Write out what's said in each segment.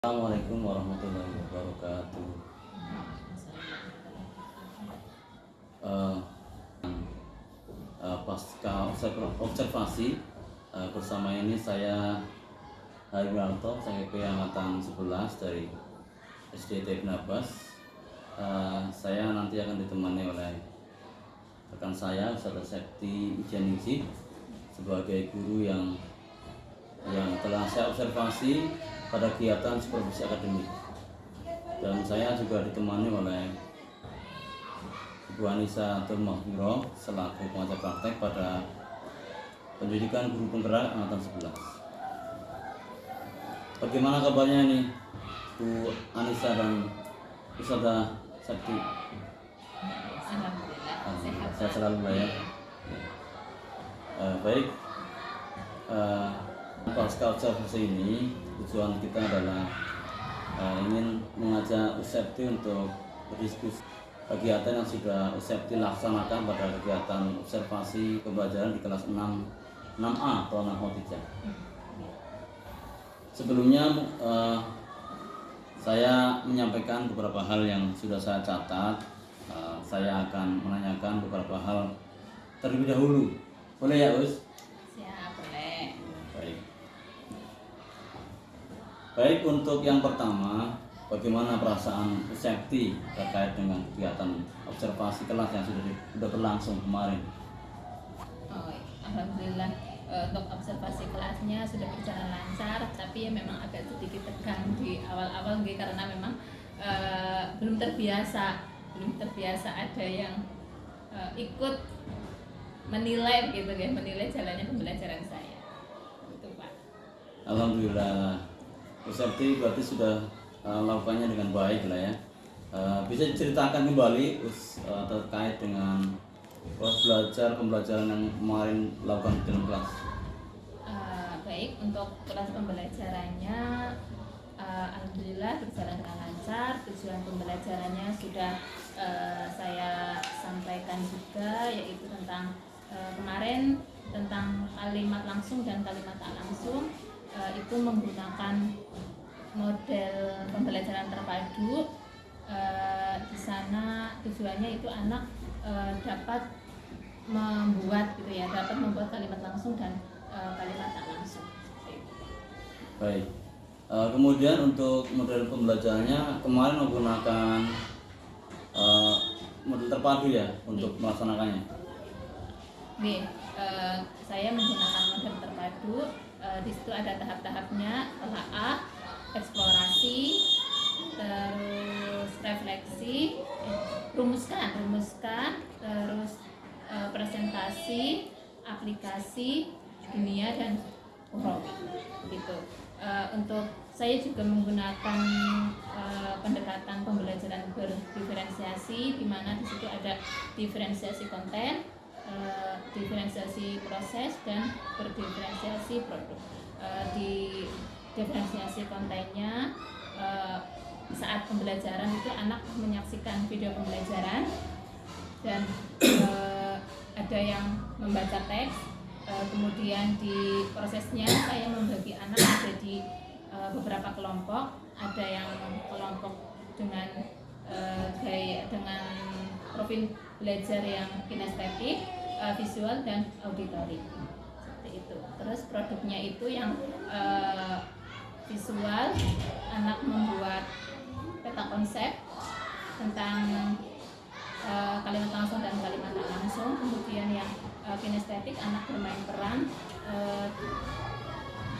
Assalamualaikum warahmatullahi wabarakatuh. Eh, Pasca observasi bersama ini saya Haryanto, SKP angkatan 11 dari SDT Nabas. Saya nanti akan ditemani oleh rekan saya Ustaz Septi Ujianingsih sebagai guru yang telah saya observasi pada kegiatan supervisi akademik, dan saya juga ditemani oleh Ibu Anissa Mahfiro selaku pengajar praktek pada pendidikan guru penggerak angkatan 11. Bagaimana kabarnya nih Bu Anissa dan Ustazah Septi? Alhamdulillah, Sehat selalu lah ya. Baik, pasca observasi ini tujuan kita adalah ingin mengajak Usepti untuk berdiskusi kegiatan yang sudah Usepti laksanakan pada kegiatan observasi pembelajaran di kelas 6A atau 6 Sebelumnya saya menyampaikan beberapa hal yang sudah saya catat. Saya akan menanyakan beberapa hal terlebih dahulu. Boleh ya, Us? siap, boleh. Baik, untuk yang pertama, bagaimana perasaan Usepti terkait dengan kegiatan observasi kelas yang sudah berlangsung kemarin? Alhamdulillah, untuk observasi kelasnya sudah berjalan lancar, tapi ya memang agak sedikit tegang di awal-awal karena memang belum terbiasa ada yang ikut menilai menilai jalannya pembelajaran saya. Itu, Pak. Alhamdulillah, Usepti berarti sudah melakukannya dengan baik lah ya. Bisa diceritakan kembali terkait dengan proses pembelajaran yang kemarin dilakukan di dalam kelas? Baik, untuk kelas pembelajarannya alhamdulillah berjalan dengan lancar. Tujuan pembelajarannya sudah saya sampaikan juga, yaitu tentang kemarin tentang kalimat langsung dan kalimat tak langsung. Itu menggunakan model pembelajaran terpadu. Di sana tujuannya itu anak dapat membuat kalimat langsung dan kalimat tak langsung. Baik. Kemudian untuk model pembelajarannya kemarin menggunakan model terpadu ya untuk melaksanakannya. Saya menggunakan model terpadu. Di situ ada tahap-tahapnya: telaah, eksplorasi, terus refleksi, rumuskan, terus presentasi, aplikasi, dunia, dan urut. Gitu. Untuk saya juga menggunakan pendekatan pembelajaran berdiferensiasi, di mana di situ ada diferensiasi konten, diferensiasi proses, dan berdiferensiasi produk. Di diferensiasi kontennya, saat pembelajaran itu anak menyaksikan video pembelajaran dan ada yang membaca teks. Kemudian di prosesnya saya membagi anak menjadi beberapa kelompok. Ada yang kelompok dengan profil belajar yang kinestetik, visual, dan auditori. Seperti itu. Terus produknya itu yang visual, anak membuat peta konsep tentang kalimat langsung dan kalimat tak langsung. Kemudian yang kinestetik, anak bermain peran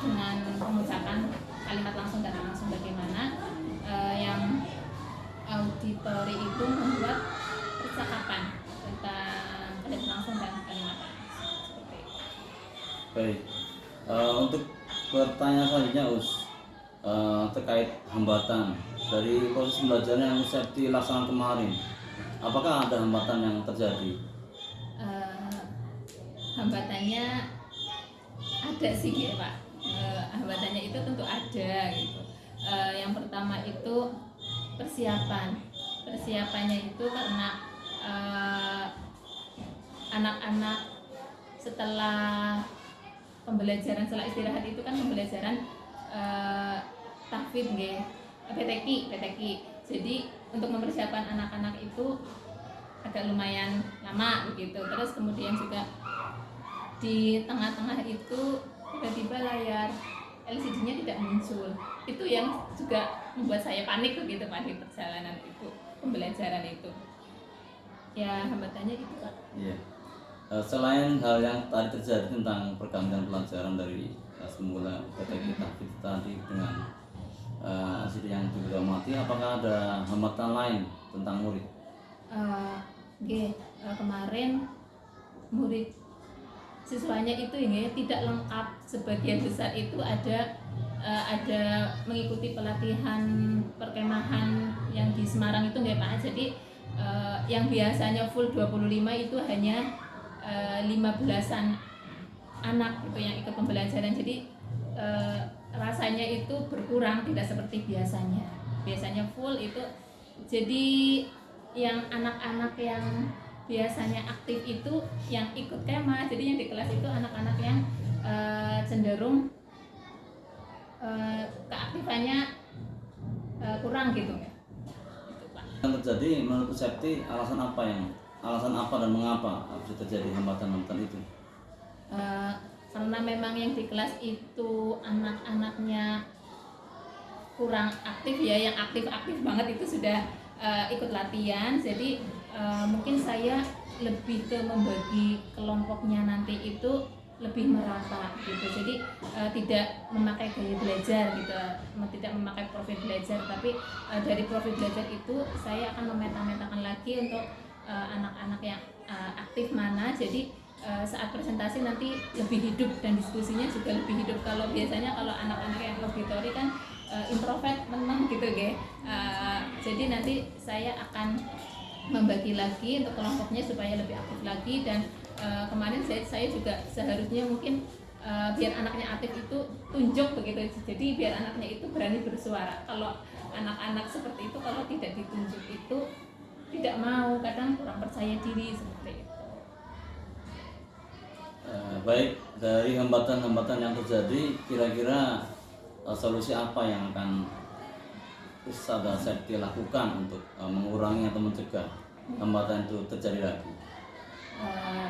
dengan mengucapkan kalimat langsung dan tak langsung bagaimana. Yang auditori itu membuat percakapan tentang kalimat langsung dan kalimat tak langsung. Seperti itu. Baik. Untuk pertanyaan selanjutnya, terkait hambatan dari proses pembelajaran yang Usepti laksanakan kemarin, apakah ada hambatan yang terjadi? Hambatannya ada sih ya, Pak. Hambatannya itu tentu ada gitu. Yang pertama itu persiapannya itu karena anak-anak setelah pembelajaran, setelah istirahat itu kan pembelajaran tahfidz nggih, PTQ. Jadi untuk mempersiapkan anak-anak itu agak lumayan lama begitu. Terus kemudian juga di tengah-tengah itu tiba-tiba layar LCD-nya tidak muncul. Itu yang juga membuat saya panik begitu Pak di perjalanan itu, pembelajaran itu. Ya hambatannya itu Pak. Iya. Selain hal yang tadi terjadi tentang pergantian pelajaran dari semula PTQ tahfidz tadi dengan LCD yang juga mati, apakah ada hambatan lain tentang murid? Kemarin murid siswanya itu ini tidak lengkap, sebagian besar itu ada mengikuti pelatihan perkemahan yang di Semarang itu nggak Pak. Jadi yang biasanya full 25 itu hanya 15-an anak gitu yang ikut pembelajaran. Jadi rasanya itu berkurang, tidak seperti biasanya. Biasanya full itu. Jadi yang anak-anak yang biasanya aktif itu yang ikut kemah. Jadi yang di kelas itu anak-anak yang cenderung keaktifannya kurang gitu ya. Itu, Pak. Yang terjadi menurut Bu Septi, alasan apa dan mengapa bisa terjadi hambatan-hambatan itu? Karena memang yang di kelas itu anak-anaknya kurang aktif ya, yang aktif-aktif banget itu sudah ikut latihan. Jadi mungkin saya lebih ke membagi kelompoknya nanti itu lebih merata gitu. Jadi tidak memakai gaya belajar gitu, tidak memakai profil belajar, tapi dari profil belajar itu saya akan memeta-metakan lagi untuk anak-anak yang aktif mana. Jadi saat presentasi nanti lebih hidup dan diskusinya juga lebih hidup. Kalau biasanya kalau anak-anak yang auditori kan introvert menang gitu jadi nanti saya akan membagi lagi untuk kelompoknya supaya lebih aktif lagi. Dan kemarin saya juga seharusnya mungkin biar anaknya aktif itu tunjuk begitu, jadi biar anaknya itu berani bersuara. Kalau anak-anak seperti itu kalau tidak ditunjuk itu tidak mau, kadang kurang percaya diri seperti itu. Baik, dari hambatan-hambatan yang terjadi, kira-kira solusi apa yang akan Ustazah Septi lakukan untuk mengurangi atau mencegah hambatan itu terjadi lagi?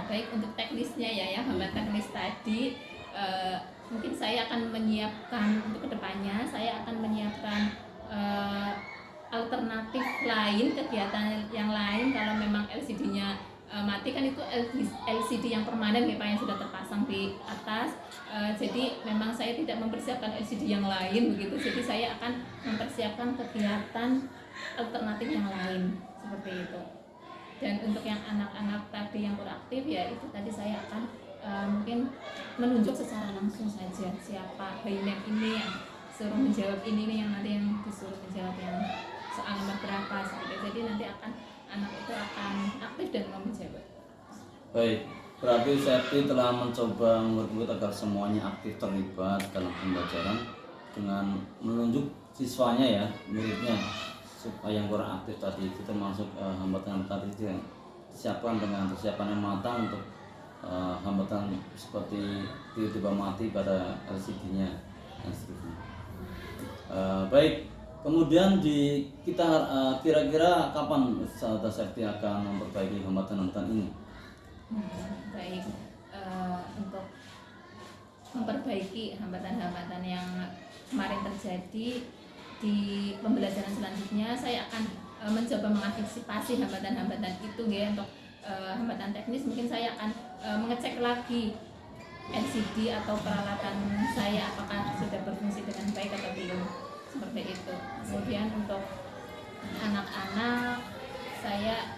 Baik, untuk teknisnya ya hambatan teknis tadi, mungkin saya akan menyiapkan untuk kedepannya, saya akan menyiapkan alternatif lain, kegiatan yang lain. Kalau memang LCD-nya mati kan itu LCD yang permanen ya Pak, yang sudah terpasang di atas. Jadi memang saya tidak mempersiapkan LCD yang lain begitu. Jadi saya akan mempersiapkan kegiatan alternatif yang lain seperti itu. Dan untuk yang anak-anak tadi yang kurang aktif ya itu tadi saya akan mungkin menunjuk secara langsung saja siapa bayinya ini yang suruh menjawab ini yang nanti yang disuruh menjawab yang soal nomor berapa seperti itu. Jadi nanti anak itu akan aktif dan mau menjawab. Baik, berarti Septi telah mencoba murid-murid agar semuanya aktif terlibat dalam pembelajaran dengan menunjuk siswanya ya, muridnya, supaya yang kurang aktif tadi itu termasuk hambatan-hambatan tadi yang disiapkan dengan persiapan yang matang untuk hambatan seperti tiba-tiba mati pada LCD-nya dan seterusnya. Baik. Kemudian kita kira-kira kapan Ustazah Septi akan memperbaiki hambatan-hambatan ini? Baik, untuk memperbaiki hambatan-hambatan yang kemarin terjadi di pembelajaran selanjutnya, saya akan mencoba mengantisipasi hambatan-hambatan itu ya. Untuk hambatan teknis mungkin saya akan mengecek lagi LCD atau peralatan saya apakah sudah berfungsi dengan baik atau belum, seperti itu. Kemudian untuk anak-anak saya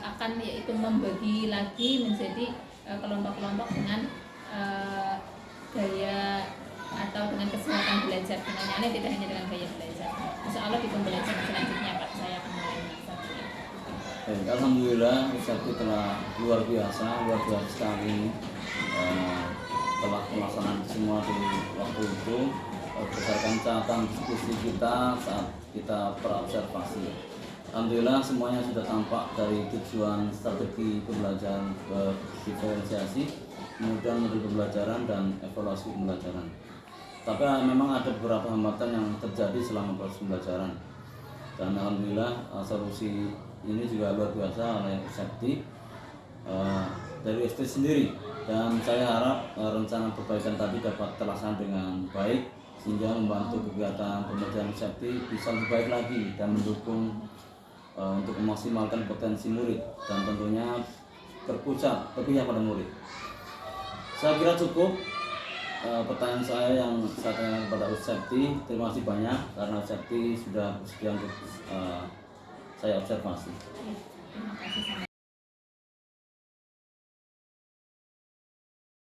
akan yaitu membagi lagi menjadi kelompok-kelompok dengan gaya atau dengan kesehatan belajar, dengan nyanyi tidak hanya dengan gaya belajar. Insya Allah di pembelajaran selanjutnya Pak saya akan mulai melaksanakan itu. Baik, alhamdulillah Ustazah telah luar biasa sekali telah melaksanakan semua di waktu itu berdasarkan catatan diskusi kita saat kita berobservasi. Alhamdulillah semuanya sudah tampak dari tujuan strategi pembelajaran diferensiasi, kemudian modul pembelajaran dan evaluasi pembelajaran. Tapi memang ada beberapa hambatan yang terjadi selama proses pembelajaran. Dan alhamdulillah solusi ini juga luar biasa oleh Usepti dari SD sendiri. Dan saya harap rencana perbaikan tadi dapat terlaksana dengan baik sehingga membantu kegiatan pembelajaran Usepti bisa lebih baik lagi dan mendukung untuk memaksimalkan potensi murid dan tentunya berpusat lebihnya pada murid. Saya kira cukup pertanyaan saya yang saya tanyakan kepada Usepti. Terima kasih banyak karena Usepti sudah bersedia untuk saya observasi. Terima kasih sama